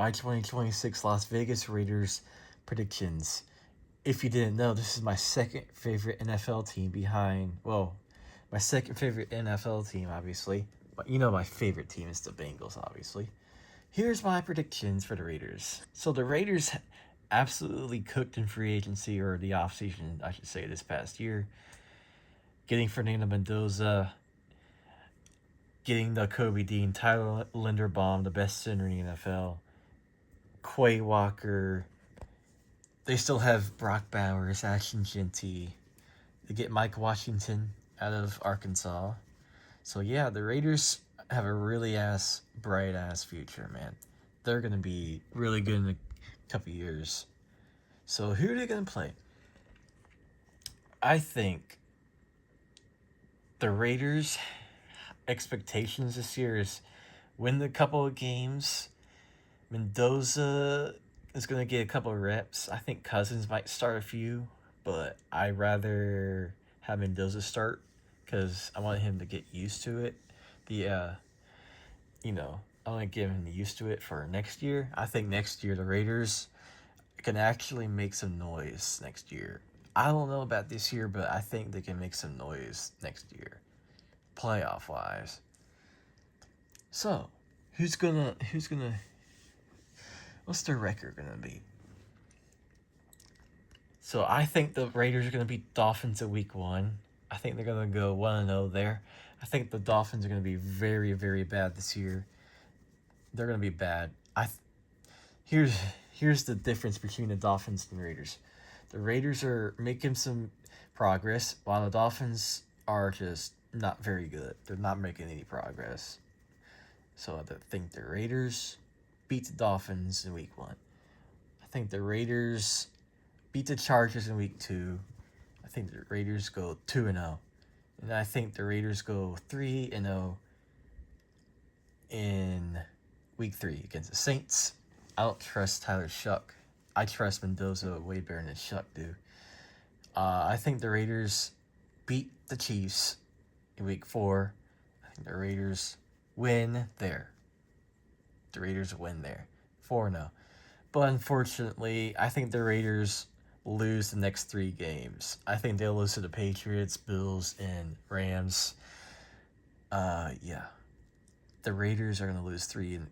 my 2026 Las Vegas Raiders predictions. If you didn't know, this is my second favorite NFL team behind, well, my second favorite NFL team, obviously. But you know my favorite team is the Bengals, obviously. Here's my predictions for the Raiders. So the Raiders absolutely cooked in free agency, or the offseason, I should say, this past year. Getting Fernando Mendoza, getting the Kobe Dean, Tyler Linderbaum, the best center in the NFL, Quay Walker. They still have Brock Bowers, Ashton Genty. They get Mike Washington out of Arkansas. So yeah, the Raiders have a really bright ass future, man. They're gonna be really good in a couple years. So who are they gonna play? I think the Raiders' expectations this year is win the couple of games. Mendoza is gonna get a couple of reps. I think Cousins might start a few, but I rather have Mendoza start because I want him to get used to it. The I want to give him used to it for next year. I think next year the Raiders can actually make some noise next year. I don't know about this year, but I think they can make some noise next year, playoff wise. So, who's gonna what's their record gonna be? So I think the Raiders are gonna beat Dolphins at week 1. I think they're gonna go 1-0 there. I think the Dolphins are gonna be very, very bad this year. They're gonna be bad. Here's here's the difference between the Dolphins and the Raiders. The Raiders are making some progress, while the Dolphins are just not very good. They're not making any progress. So I think the Raiders beat the Dolphins in week 1. I think the Raiders beat the Chargers in week 2. I think the Raiders go 2-0. And I think the Raiders go 3-0 in week 3 against the Saints. I don't trust Tyler Shuck. I trust Mendoza way better than Shuck do. I think the Raiders beat the Chiefs in week 4. I think the Raiders win there. The Raiders win there. 4-0. But unfortunately, I think the Raiders lose the next 3 games. I think they'll lose to the Patriots, Bills, and Rams. Yeah. The Raiders are going to lose 3 in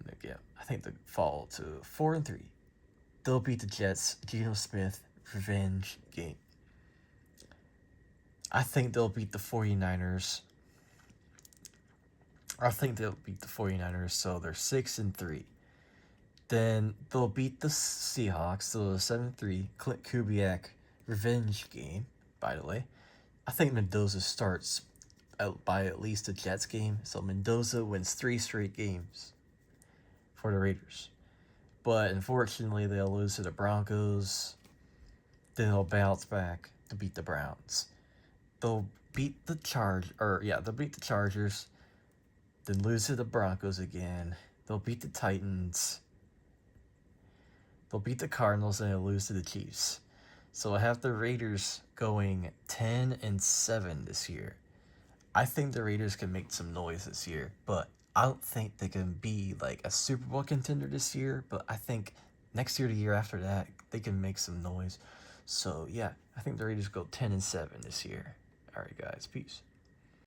the game. I think they fall to 4-3. They'll beat the Jets. Geno Smith, revenge game. I think they'll beat the 49ers. So they're 6-3. Then they'll beat the Seahawks, so 7-3. Clint Kubiak, revenge game, by the way. I think Mendoza starts by at least the Jets game, so Mendoza wins 3 straight games for the Raiders. But unfortunately, they'll lose to the Broncos. Then they'll bounce back to beat the Browns. They'll beat the Chargers. Then lose to the Broncos again. They'll beat the Titans. They'll beat the Cardinals, and they'll lose to the Chiefs. So I have the Raiders going 10-7 this year. I think the Raiders can make some noise this year, but I don't think they can be like a Super Bowl contender this year. But I think next year, the year after that, they can make some noise. So yeah, I think the Raiders go 10-7 this year. All right, guys, peace.